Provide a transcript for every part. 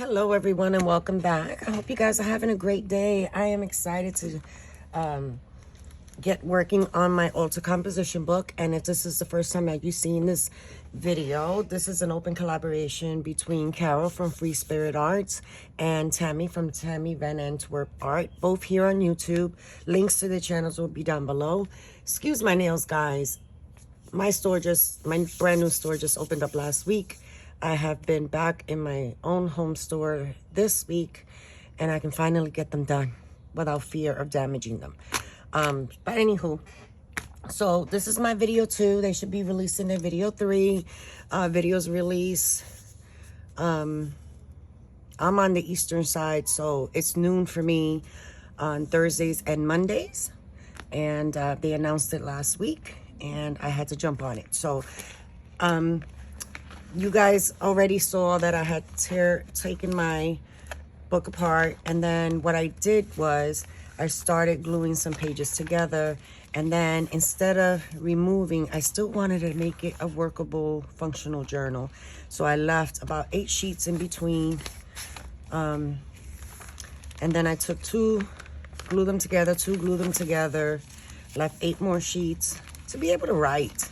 Hello everyone and welcome back. I hope you guys are having a great day. I am excited to get working on my altar composition book, and if this is the first time that you've seen this video, this is an open collaboration between Carol from Free Spirit Arts and Tammy from Tammy Van Antwerp Art, both here on YouTube. Links to the channels will be down below. Excuse my nails, guys. My brand new store just opened up last week. I have been back in my own home store this week, and I can finally get them done without fear of damaging them. But anywho, so this is my video 2. They should be releasing their video 3. Videos release. I'm on the eastern side, so it's noon for me on Thursdays and Mondays. And they announced it last week, and I had to jump on it. So, you guys already saw that I had taken my book apart, and then what I did was I started gluing some pages together, and then instead of removing, I still wanted to make it a workable, functional journal. So I left about 8 sheets in between, and then I took 2, glued them together, left 8 more sheets to be able to write.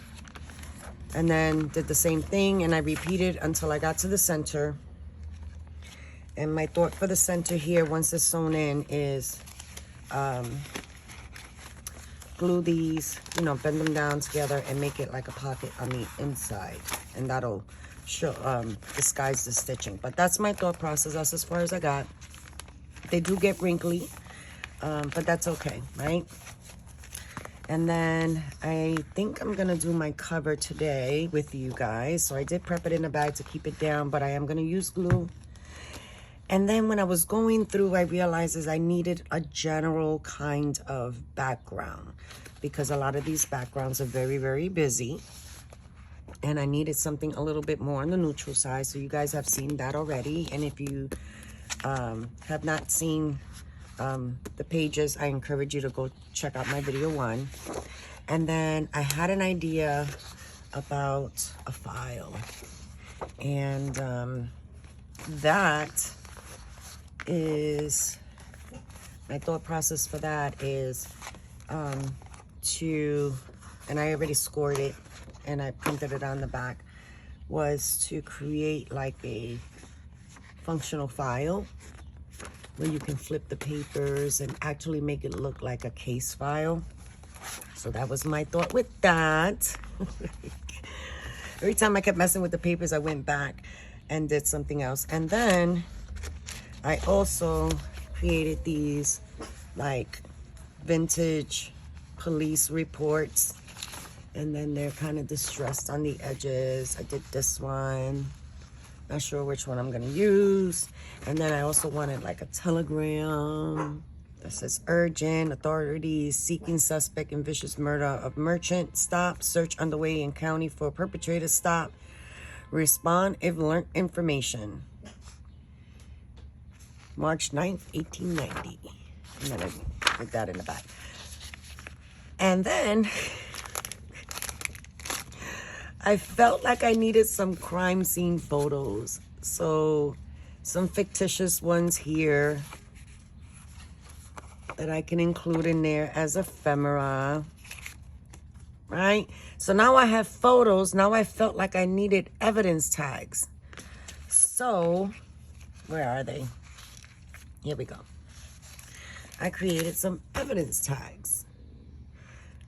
And then did the same thing, and I repeated until I got to the center. And my thought for the center here, once it's sewn in, is glue these, bend them down together and make it like a pocket on the inside, and that'll show disguise the stitching. But that's my thought process. That's as far as I got. They do get wrinkly, but that's okay, right? And then I think I'm gonna do my cover today with you guys. So I did prep it in a bag to keep it down, but I am gonna use glue. And then when I was going through, I realized I needed a general kind of background, because a lot of these backgrounds are very, very busy. And I needed something a little bit more on the neutral side. So you guys have seen that already. And if you have not seen the pages, I encourage you to go check out my video 1. And then I had an idea about a file, and that is my thought process for that is and I already scored it and I printed it on the back, was to create like a functional file where you can flip the papers and actually make it look like a case file. So that was my thought with that. Every time I kept messing with the papers, I went back and did something else. And then I also created these like vintage police reports, and then they're kind of distressed on the edges. I did this one. Not sure which one I'm gonna use. And then I also wanted like a telegram that says urgent, authorities seeking suspect in vicious murder of merchant, stop, search underway in county for perpetrator, stop, respond if learned information. March 9th, 1890. And then I put that in the back. And then I felt like I needed some crime scene photos. So some fictitious ones here that I can include in there as ephemera, right? So now I have photos. Now I felt like I needed evidence tags. So where are they? Here we go. I created some evidence tags.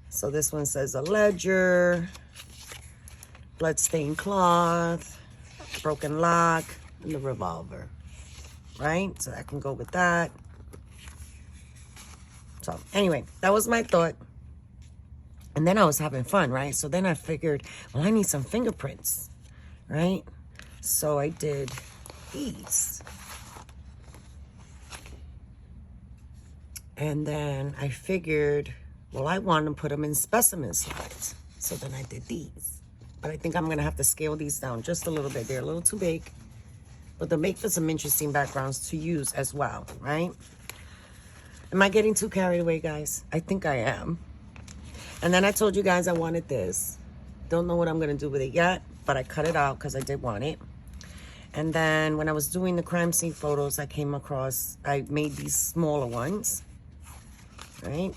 So this one says a ledger, bloodstained cloth, broken lock, and the revolver, right? So I can go with that. So anyway, that was my thought. And then I was having fun, right? So then I figured, well, I need some fingerprints, right? So I did these. And then I figured, well, I want to put them in specimen slides. So then I did these. But I think I'm going to have to scale these down just a little bit. They're a little too big. But they'll make for some interesting backgrounds to use as well, right? Am I getting too carried away, guys? I think I am. And then I told you guys I wanted this. Don't know what I'm going to do with it yet, but I cut it out because I did want it. And then when I was doing the crime scene photos, I made these smaller ones, right?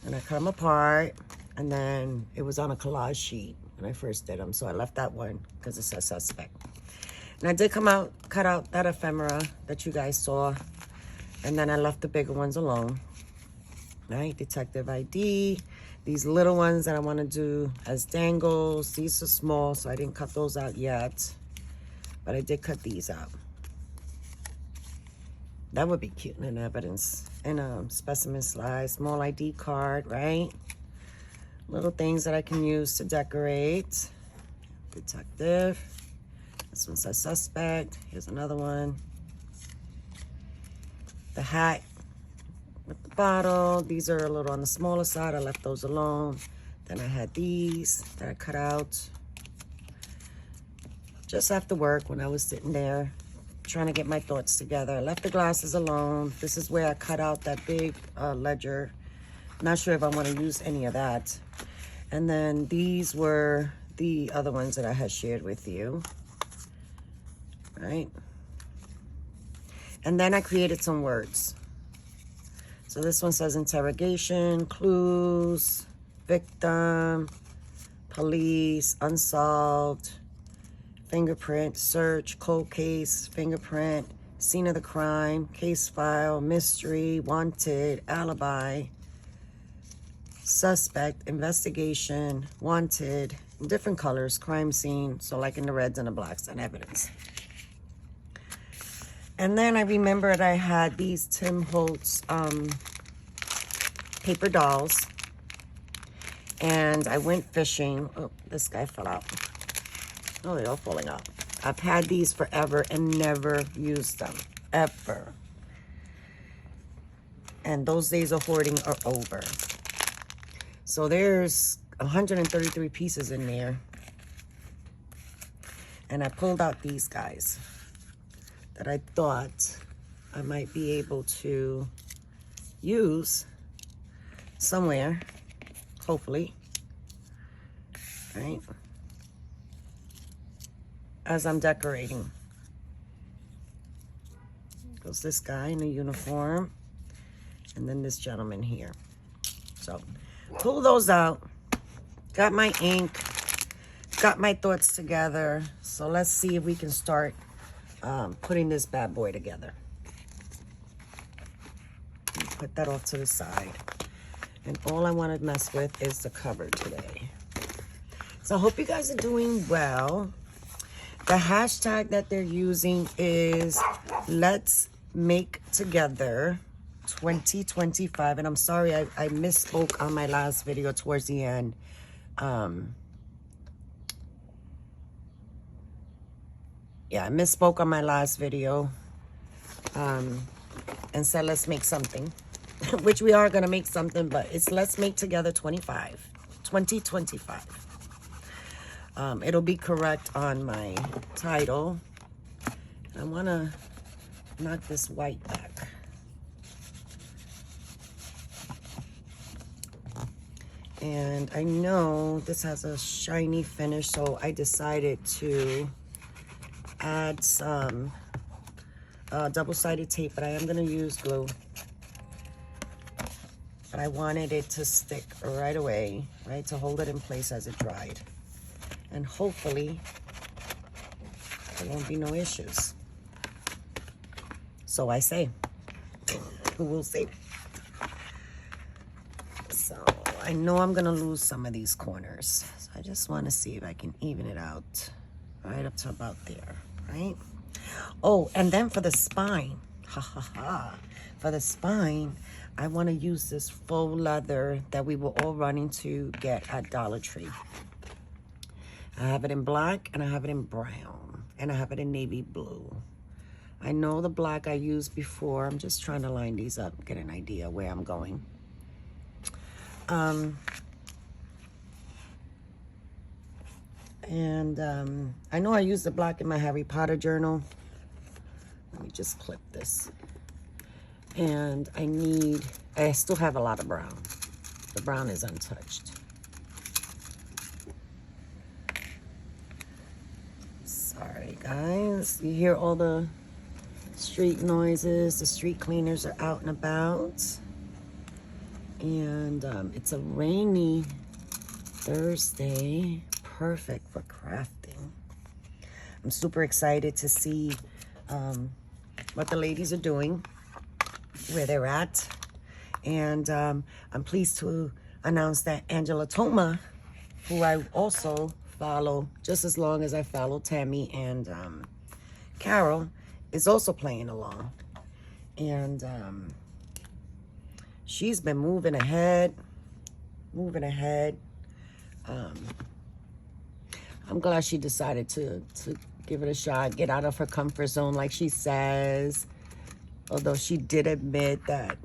And I cut them apart, and then it was on a collage sheet when I first did them, so I left that one because it says suspect. And I did cut out that ephemera that you guys saw, and then I left the bigger ones alone, right? Detective ID. These little ones that I want to do as dangles, these are small, so I didn't cut those out yet, but I did cut these out. That would be cute in evidence. And specimen slide, small ID card, right? Little things that I can use to decorate. Detective. This one says suspect. Here's another one. The hat with the bottle. These are a little on the smaller side. I left those alone. Then I had these that I cut out just after work when I was sitting there trying to get my thoughts together. I left the glasses alone. This is where I cut out that big ledger. Not sure if I want to use any of that. And then these were the other ones that I had shared with you, right? And then I created some words. So this one says interrogation, clues, victim, police, unsolved, fingerprint, search, cold case, fingerprint, scene of the crime, case file, mystery, wanted, alibi, suspect, investigation, wanted, in different colors, crime scene, so like in the reds and the blacks, and evidence. And then I remembered I had these Tim Holtz paper dolls, and I went fishing. Oh, this guy fell out. Oh, they're all falling out. I've had these forever and never used them, ever. And those days of hoarding are over. So there's 133 pieces in there. And I pulled out these guys that I thought I might be able to use somewhere, hopefully, right? As I'm decorating. Goes this guy in a uniform, and then this gentleman here. So pull those out, got my ink, got my thoughts together. So let's see if we can start putting this bad boy together. Put that off to the side. And all I want to mess with is the cover today. So I hope you guys are doing well. The hashtag that they're using is Let's Make Together 2025. And I'm sorry, I misspoke on my last video towards the end. Yeah, I misspoke on my last video. And said let's make something. Which we are going to make something, but it's Let's Make Together 2025. It'll be correct on my title. I want to knock this white back. And I know this has a shiny finish, so I decided to add some double-sided tape, but I am going to use glue. But I wanted it to stick right away, right, to hold it in place as it dried. And hopefully, there won't be no issues. So I say, who will see? So I know I'm gonna lose some of these corners. So I just wanna see if I can even it out right up to about there, right? Oh, and then for the spine, for the spine, I wanna use this faux leather that we were all running to get at Dollar Tree. I have it in black, and I have it in brown, and I have it in navy blue. I know the black I used before. I'm just trying to line these up, get an idea where I'm going. I know I used the black in my Harry Potter journal. Let me just clip this. And I still have a lot of brown. The brown is untouched. guys. You hear all the street noises. The street cleaners are out and about. And it's a rainy Thursday. Perfect for crafting. I'm super excited to see what the ladies are doing, where they're at. And I'm pleased to announce that Angela Toma, who I also follow just as long as I follow Tammy and Caryl, is also playing along. And she's been moving ahead. I'm glad she decided to give it a shot, get out of her comfort zone like she says. Although she did admit that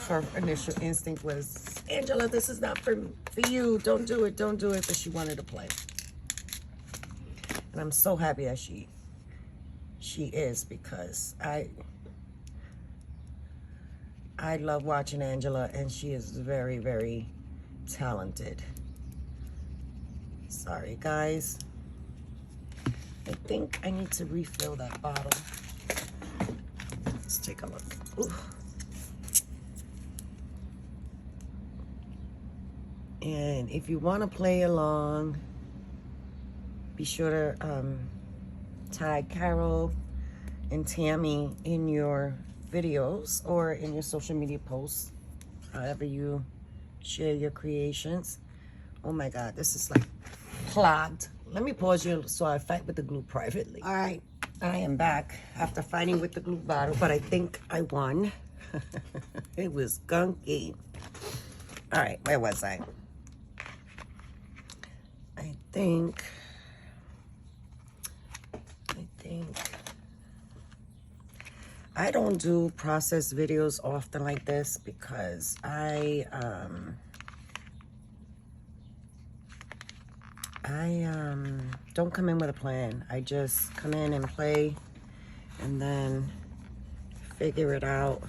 her initial instinct was, Angela, this is not for you. Don't do it. But she wanted to play. And I'm so happy that she is, because I love watching Angela, and she is very, very talented. Sorry, guys. I think I need to refill that bottle. Let's take a look. Ooh. And if you want to play along, be sure to tag Caryl and Tammy in your videos or in your social media posts, however you share your creations. Oh my God, this is like clogged. Let me pause you so I fight with the glue privately. All right, I am back after fighting with the glue bottle, but I think I won. It was gunky. All right, where was I? I think I don't do process videos often like this, because I don't come in with a plan. I just come in and play and then figure it out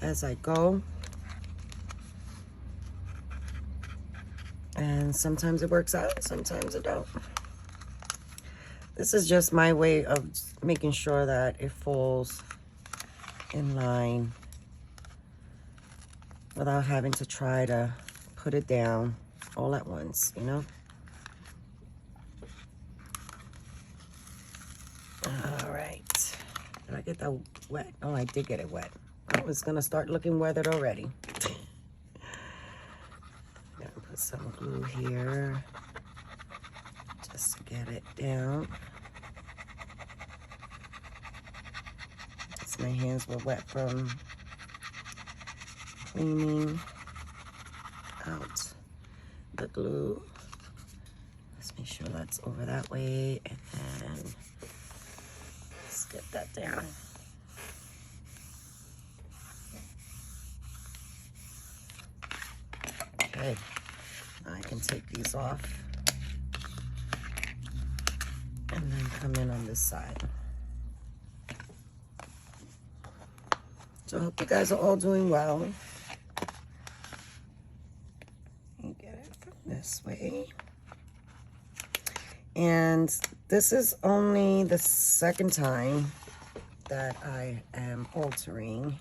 as I go. And sometimes it works out, sometimes it don't. This is just my way of making sure that it falls in line without having to try to put it down all at once, you know? All right. Did I get that wet? Oh, I did get it wet. Oh, it's gonna start looking weathered already. Gonna put some glue here just to get it down. My hands were wet from cleaning out the glue. Let's make sure that's over that way, and then let's get that down. Okay, I can take these off and then come in on this side. So I hope you guys are all doing well. You get it from this way. And this is only the second time that I am altering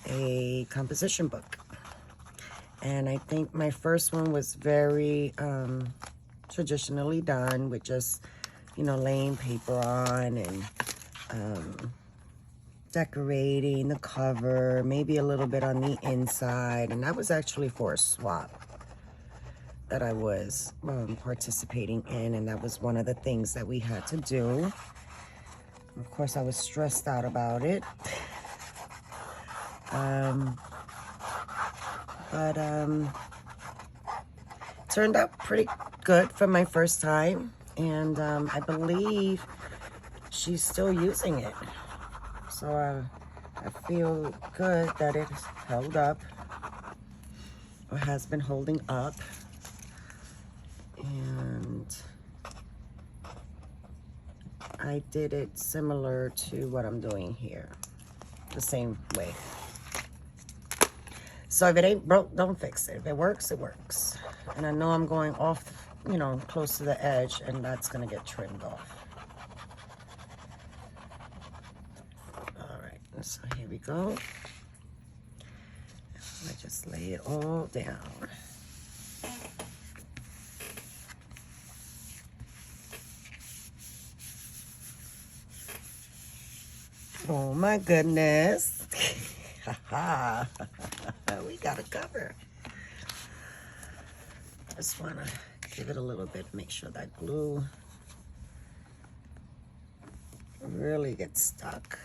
a composition book. And I think my first one was very traditionally done, with just, you know, laying paper on and decorating the cover, maybe a little bit on the inside. And that was actually for a swap that I was participating in, and that was one of the things that we had to do. Of course, I was stressed out about it. But turned out pretty good for my first time, and I believe she's still using it. So I feel good that it's held up, or has been holding up. And I did it similar to what I'm doing here, the same way. So if it ain't broke, don't fix it. If it works, it works. And I know I'm going off you know, close to the edge, and that's gonna get trimmed off. All right, so here we go. I just lay it all down. Oh my goodness. We got a cover. Just wanna give it a little bit, make sure that glue really gets stuck.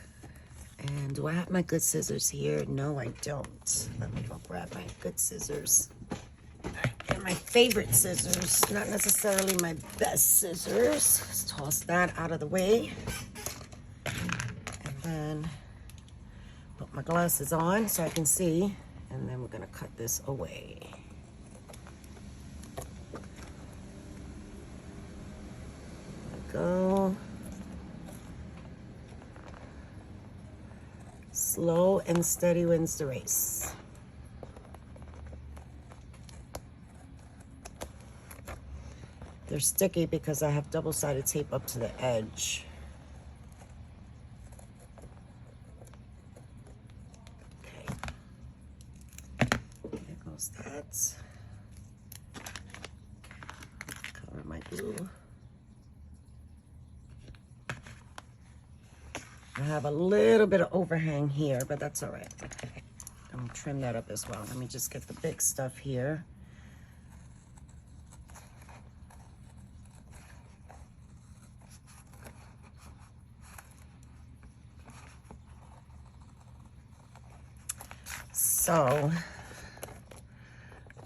And do I have my good scissors here? No, I don't. Let me go grab my good scissors. And my favorite scissors, not necessarily my best scissors. Let's toss that out of the way. And then put my glasses on so I can see. And then we're gonna cut this away. There we go. Slow and steady wins the race. They're sticky because I have double-sided tape up to the edge. Okay. There goes that. Cover my glue. I have a little bit of overhang here, but that's all right. I'm gonna trim that up as well. Let me just get the big stuff here. So,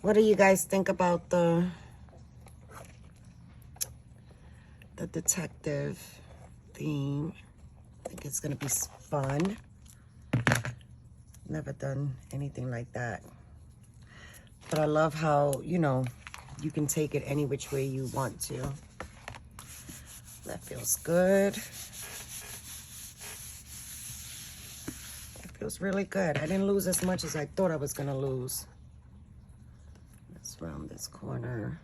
what do you guys think about the detective theme? I think it's gonna be fun. Never done anything like that. But I love how, you know, you can take it any which way you want to. That feels good. That feels really good. I didn't lose as much as I thought I was gonna lose. Let's round this corner.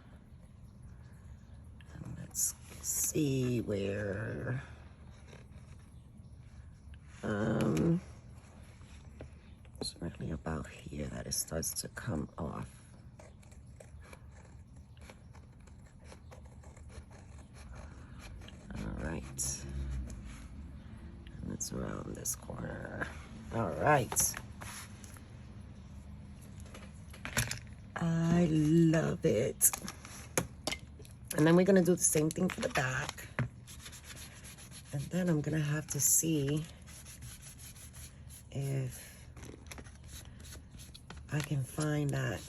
And let's see where... it's really about here that it starts to come off. All right. And let's round this corner. All right. I love it. And then we're gonna do the same thing for the back. And then I'm gonna have to see if I can find that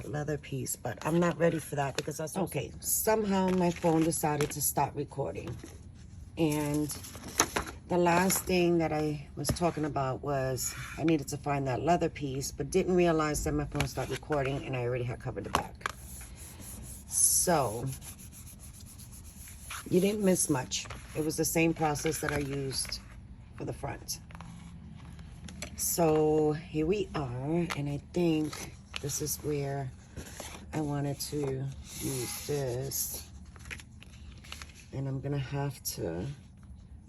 leather piece, but I'm not ready for that because that's okay. Somehow my phone decided to start recording, and the last thing that I was talking about was I needed to find that leather piece, but didn't realize that my phone started recording and I already had covered the back. So you didn't miss much. It was the same process that I used for the front. So here we are, and I think this is where I wanted to use this, and I'm gonna have to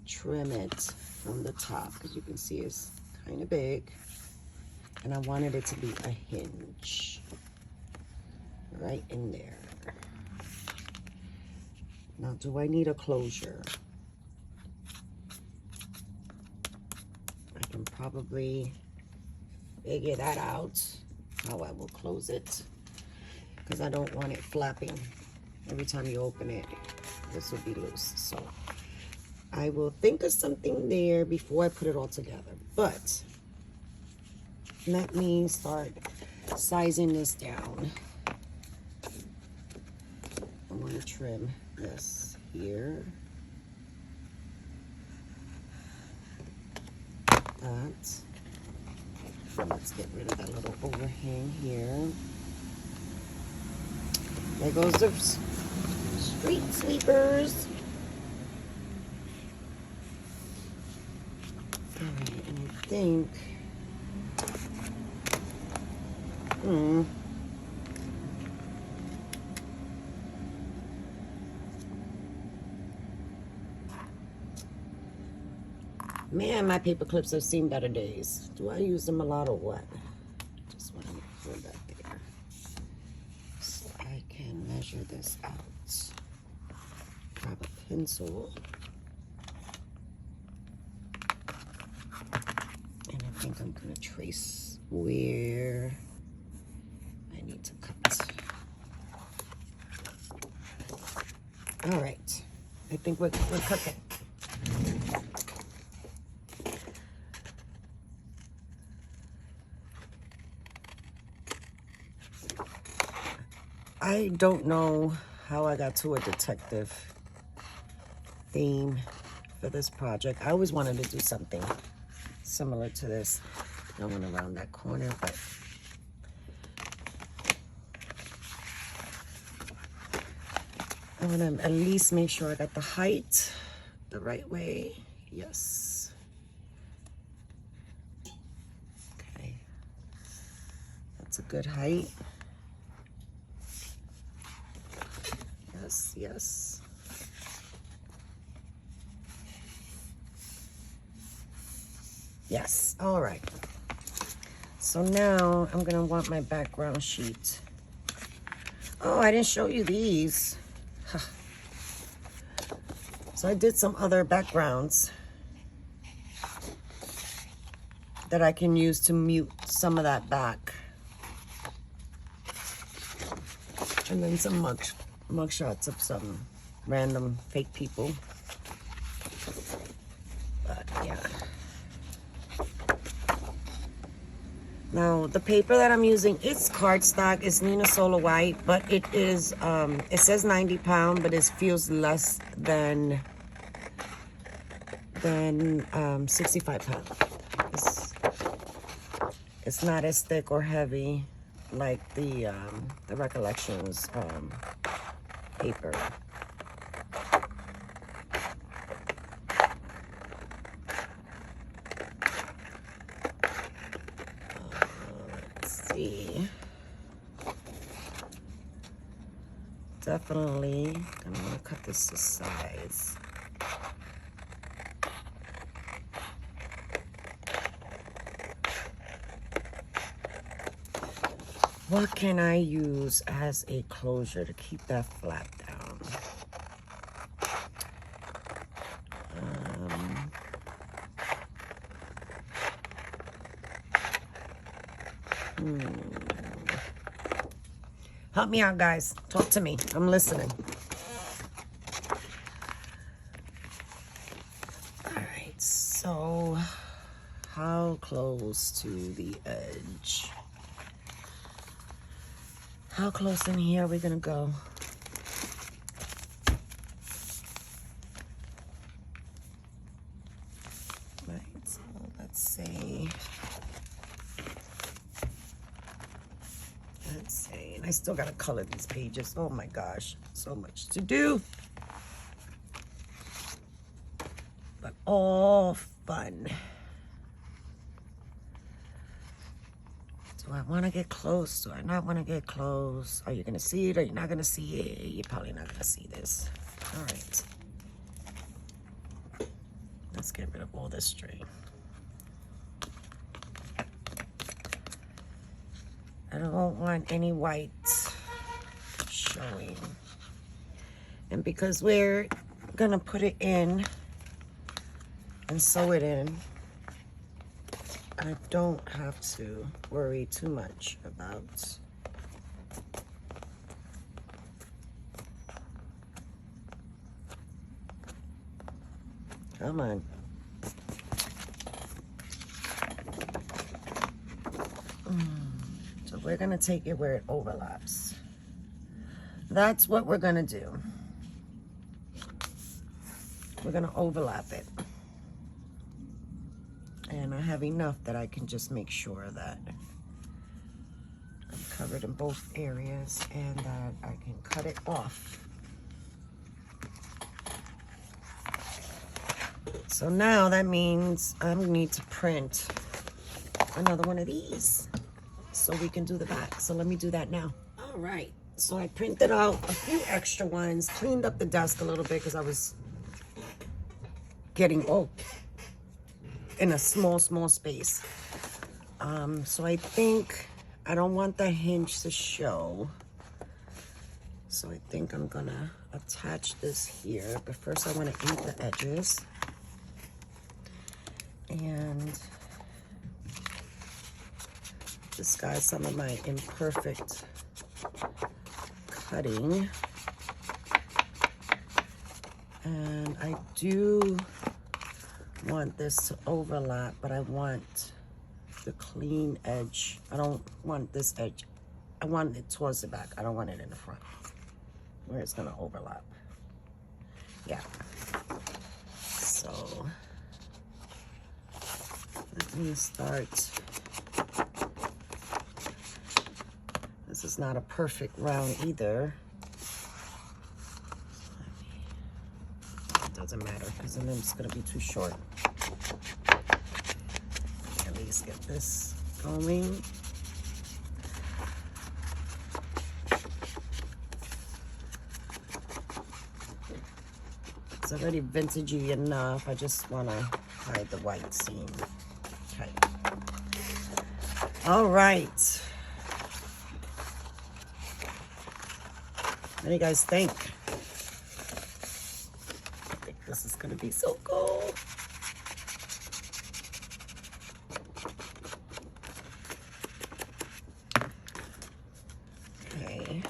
trim it from the top because you can see it's kind of big, and I wanted it to be a hinge right in there. Now, do I need a closure? I can probably figure that out, how I will close it, because I don't want it flapping every time you open it. This will be loose. So I will think of something there before I put it all together. But let me start sizing this down. I want to trim this here. That. And let's get rid of that little overhang here. There goes the street sweepers. All right, and I think, Man, my paper clips have seen better days. Do I use them a lot or what? Just want to put that there so I can measure this out. Grab a pencil. And I think I'm going to trace where I need to cut. All right. I think we're cooking. I don't know how I got to a detective theme for this project. I always wanted to do something similar to this. I went around that corner, but I want to at least make sure I got the height the right way. Yes. Okay. That's a good height. Yes, yes. Yes, all right. So now I'm gonna want my background sheet. Oh, I didn't show you these. Huh. So I did some other backgrounds that I can use to mute some of that back. And then some mug shots of some random fake people. But yeah. Now the paper that I'm using, it's cardstock. It's Nina Solar White, but it is it says 90 pound, but it feels less than 65 pound. It's not as thick or heavy like the Recollections paper. Let's see. Definitely gonna want to cut this to size. What can I use as a closure to keep that flap down? Help me out, guys. Talk to me. I'm listening. All right, so how close to the edge? How close in here are we gonna go? Right, so let's say, and I still gotta color these pages. Oh my gosh, so much to do. But all fun. Do I want to get close? Do I not want to get close? Are you going to see it? Are you not going to see it? You're probably not going to see this. All right. Let's get rid of all this string. I don't want any white showing. And because we're going to put it in and sew it in, I don't have to worry too much about come on. So we're gonna take it where it overlaps. That's what we're gonna do. We're gonna overlap it. And I have enough that I can just make sure that I'm covered in both areas and that I can cut it off. So now that means I need to print another one of these so we can do the back. So let me do that now. All right, so I printed out a few extra ones, cleaned up the desk a little bit because I was getting, oh, in a small space. So I think I don't want the hinge to show. So I think I'm gonna attach this here, but first I want to ink the edges. And disguise some of my imperfect cutting. And I do want this to overlap, but I want the clean edge. I don't want this edge. I want it towards the back. I don't want it in the front where it's gonna overlap. Yeah. So let me start. This is not a perfect round either. It doesn't matter because then it's gonna be too short. At least get this going. It's already vintagey enough. I just want to hide the white seam. Okay. All right. What do you guys think? I think this is going to be so cool. Okay.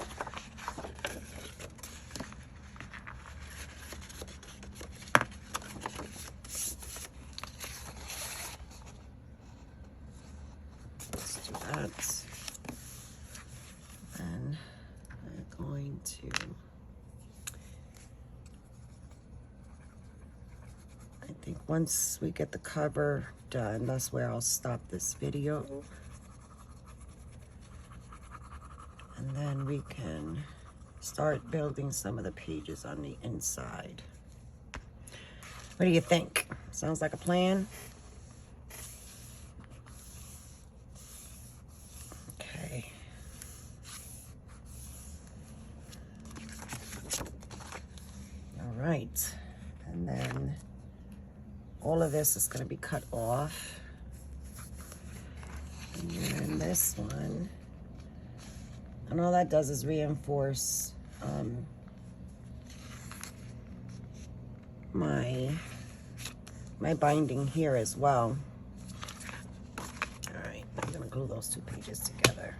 And we're going to, I think once we get the cover done, that's where I'll stop this video. And then we can start building some of the pages on the inside. What do you think? Sounds like a plan? Right, and then all of this is going to be cut off, and then this one, and all that does is reinforce my binding here as well. All right, I'm going to glue those two pages together.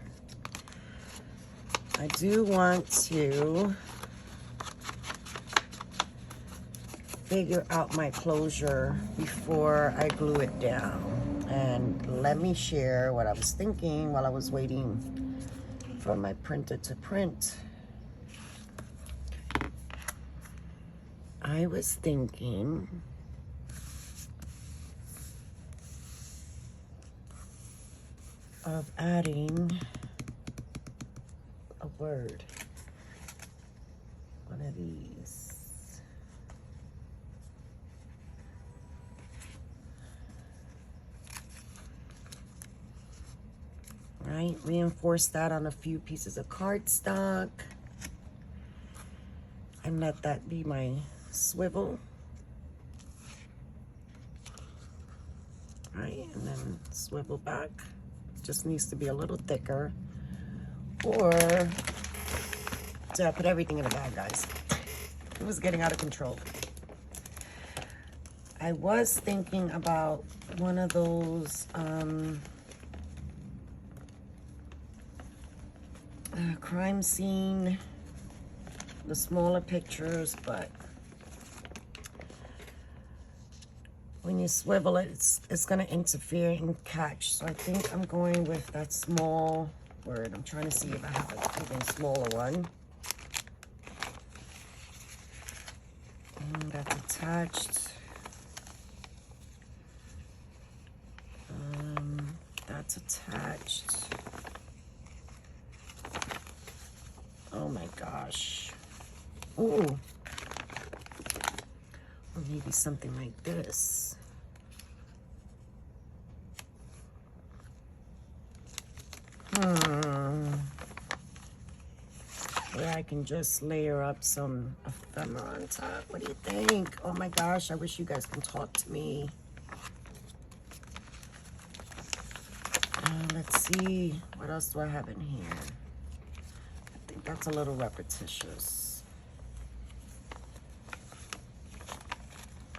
I do want to figure out my closure before I glue it down. And let me share what I was thinking while I was waiting for my printer to print. I was thinking of adding a word. One of these. Right, reinforce that on a few pieces of cardstock and let that be my swivel. Right, and then swivel back. Just needs to be a little thicker. Or I put everything in a bag, guys. It was getting out of control. I was thinking about one of those crime scene, the smaller pictures, but when you swivel it, it's going to interfere and catch. So I think I'm going with that small word. I'm trying to see if I have an even smaller one. And that's attached. That's attached. Oh my gosh. Ooh. Or maybe something like this. Where I can just layer up some ephemera on top. What do you think? Oh my gosh, I wish you guys can talk to me. Let's see, what else do I have in here? I think that's a little repetitious.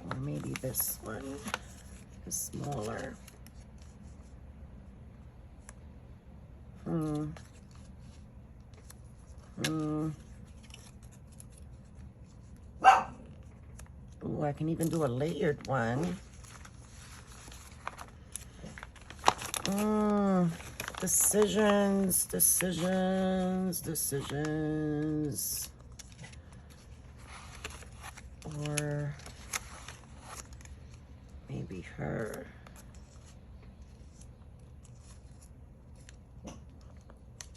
Or maybe this one is smaller. Oh, I can even do a layered one. Decisions. Or maybe her.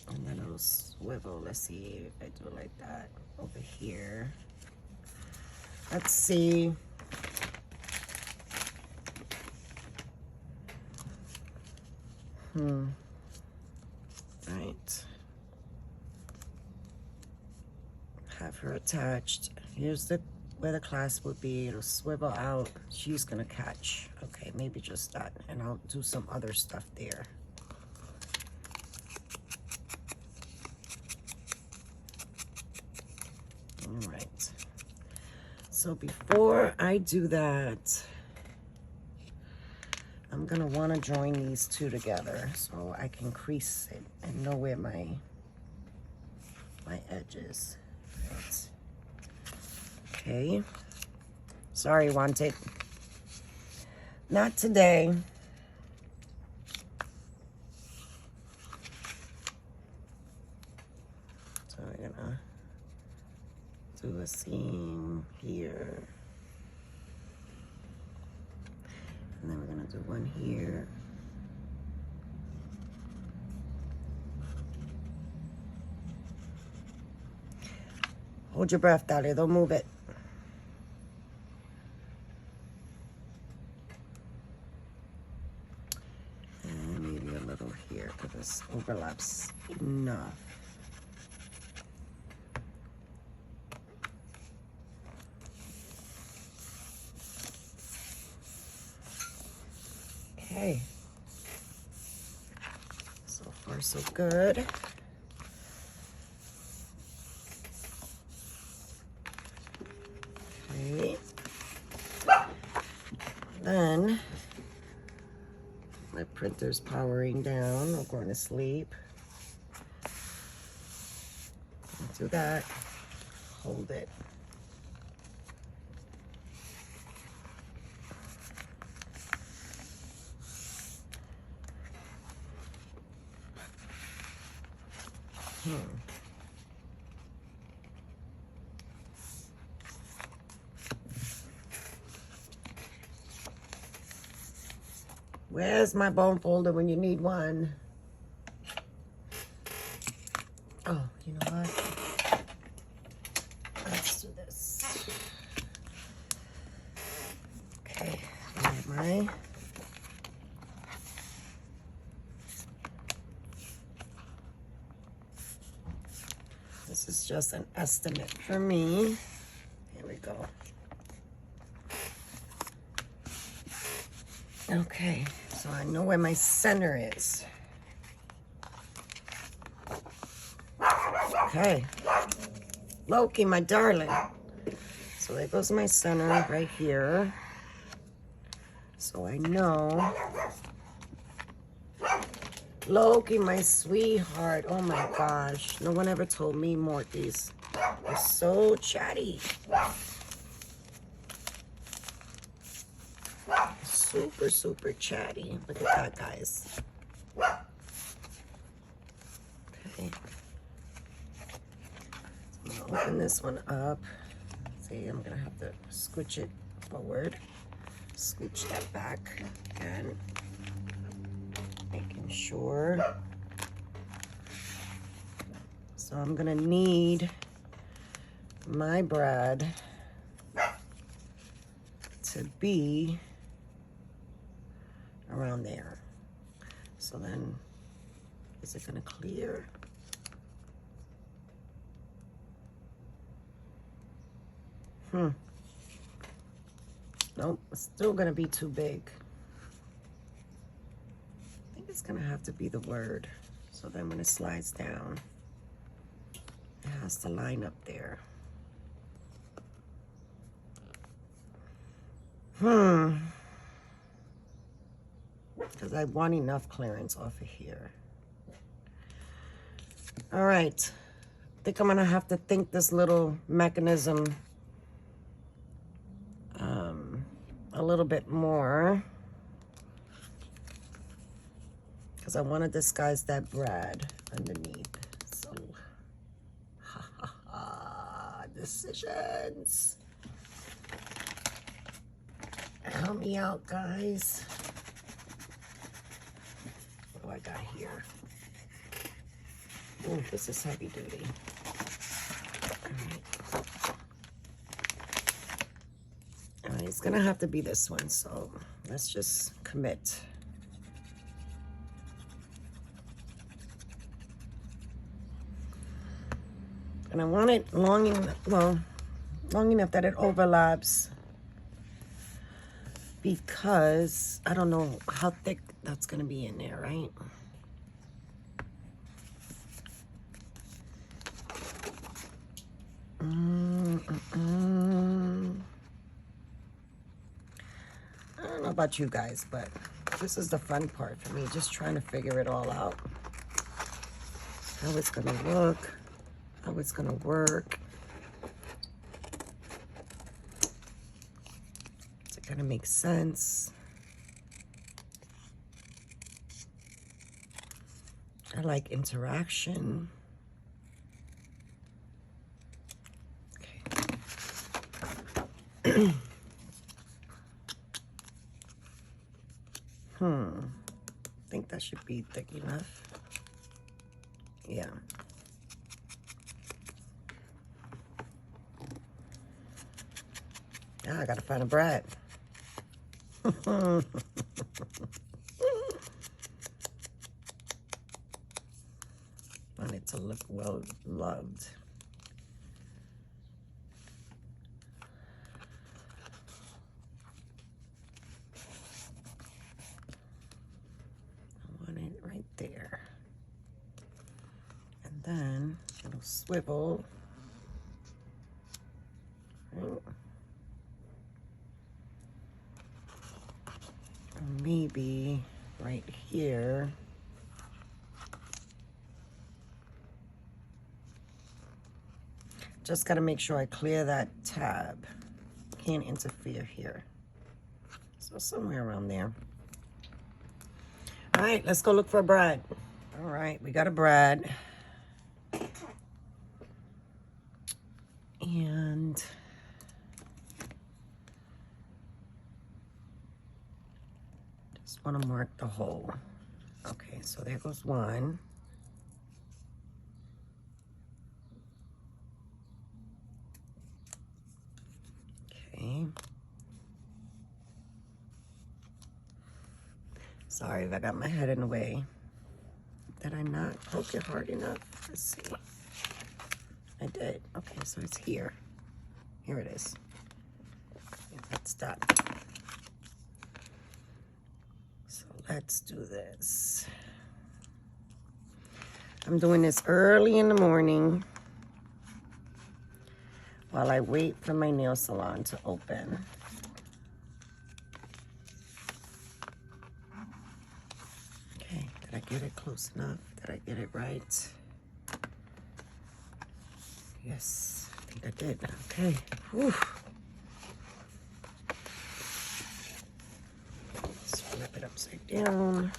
And then it'll swivel. Let's see if I do it like that over here. Let's see. Right. Have her attached. Here's where the clasp would be. It'll swivel out. She's gonna catch. Okay, maybe just that. And I'll do some other stuff there. All right. So before I do that, I'm gonna wanna join these two together so I can crease it and know where my edge is. Right. Okay. Sorry, Wanted. Not today. So we're gonna do a seam here. And then we're gonna do one here. Hold your breath, Daddy, don't move it. And maybe a little here, because this overlaps enough. Okay. So far, so good. Okay. Then, my printer's powering down. I'm going to sleep. Do that. Hold it. Where's my bone folder when you need one? Oh, you know what? Let's do this. Okay, where am I? This is just an estimate for me. Here we go. Okay, so I know where my center is. Okay. Loki, my darling. So there goes my center right here. So I know. Loki, my sweetheart. Oh my gosh. No one ever told me Mortys are so chatty. Super, super chatty. Look at that, guys. Okay. So I'm gonna open this one up. See, I'm gonna have to scooch it forward. Scooch that back again. Making sure. So I'm gonna need my brad to be around there. So then, is it gonna clear? Nope, it's still gonna be too big. I think it's That's gonna have to be the word. So then when it slides down, it has to line up there. Because I want enough clearance off of here. All right. I think I'm gonna have to think this little mechanism a little bit more. Because I want to disguise that brad underneath. So, decisions. Help me out, guys. What do I got here? Oh, this is heavy duty. All right, it's gonna have to be this one, so let's just commit. And I want it long enough that it overlaps, because I don't know how thick that's gonna be in there, right? I don't know about you guys, but this is the fun part for me, just trying to figure it all out. How it's gonna look, how it's gonna work. Is it gonna make sense? I like interaction. Okay. I think that should be thick enough. Yeah. Now I gotta find a brad. Want it to look well loved. I want it right there. And then it'll swivel. Right. Maybe right here. Just got to make sure I clear that tab. Can't interfere here. So somewhere around there. All right, let's go look for a brad. All right, we got a brad. And just want to mark the hole. Okay, so there goes one. Okay. Sorry if I got my head in the way. Did I not poke it hard enough? Let's see. I did. Okay, so it's here. Here it is. Yeah, that's done. So let's do this. I'm doing this early in the morning while I wait for my nail salon to open. Okay, did I get it close enough? Did I get it right? Yes, I think I did. Okay. Whew. Let's flip it upside down.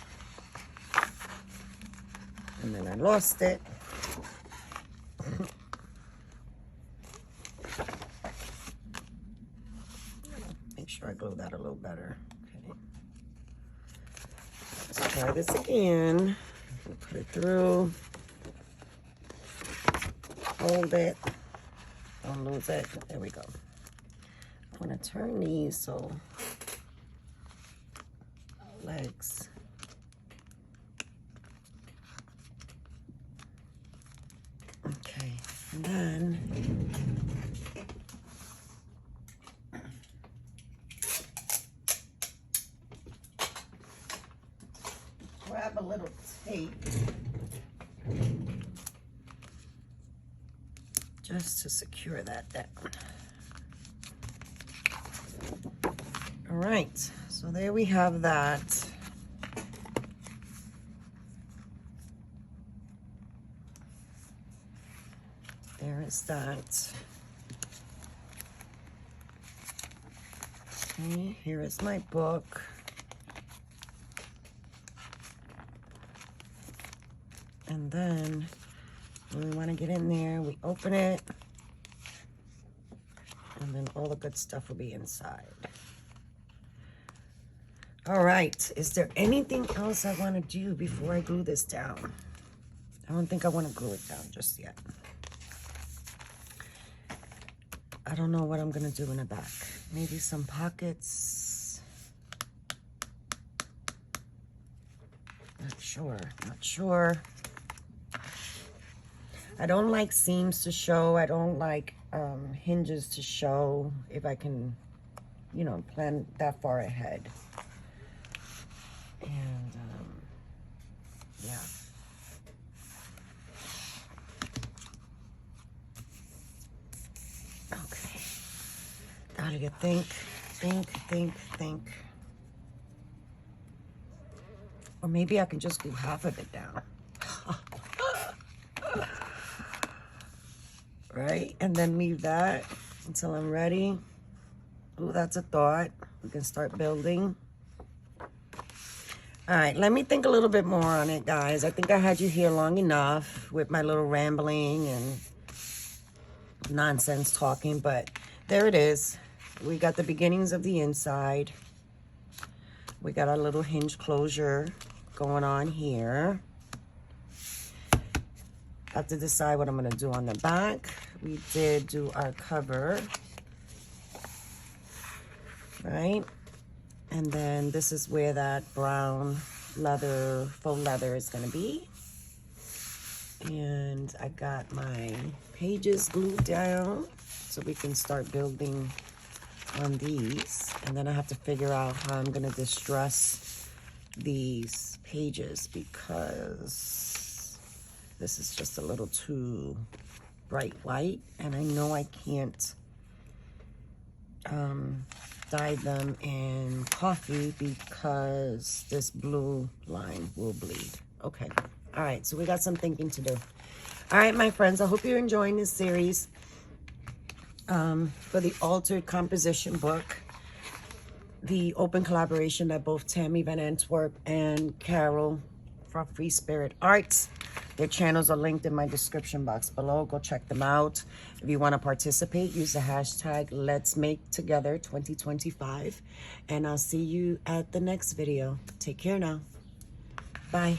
And then I lost it. Make sure I glue that a little better. Okay. Let's try this again. Put it through. Hold it. Don't lose it. There we go. I want to turn these so legs. Okay, and then grab a little tape just to secure that down. All right, so there we have that. There is that. Okay, here is my book. And then when we want to get in there, we open it. And then all the good stuff will be inside. All right, is there anything else I want to do before I glue this down? I don't think I want to glue it down just yet. I don't know what I'm going to do in the back. Maybe some pockets. Not sure. I don't like seams to show. I don't like hinges to show if I can, you know, plan that far ahead. And yeah. Okay. Gotta think. Or maybe I can just glue half of it down. Right? And then leave that until I'm ready. Ooh, that's a thought. We can start building. All right, let me think a little bit more on it, guys. I think I had you here long enough with my little rambling and nonsense talking, but there it is. We got the beginnings of the inside. We got our little hinge closure going on here. I have to decide what I'm going to do on the back. We did do our cover, right? And then this is where that brown leather, faux leather is going to be. And I got my pages glued down so we can start building on these. And then I have to figure out how I'm going to distress these pages because this is just a little too bright white, and I know I can't dye them in coffee because this blue line will bleed. Okay, all right, so we got some thinking to do. All right, my friends, I hope you're enjoying this series for the Altered Composition book, the open collaboration that both Tammy Van Antwerp and Caryl from Free Spirit Arts. Their channels are linked in my description box below. Go check them out. If you want to participate, use the hashtag Let's Make Together 2025. And I'll see you at the next video. Take care now. Bye.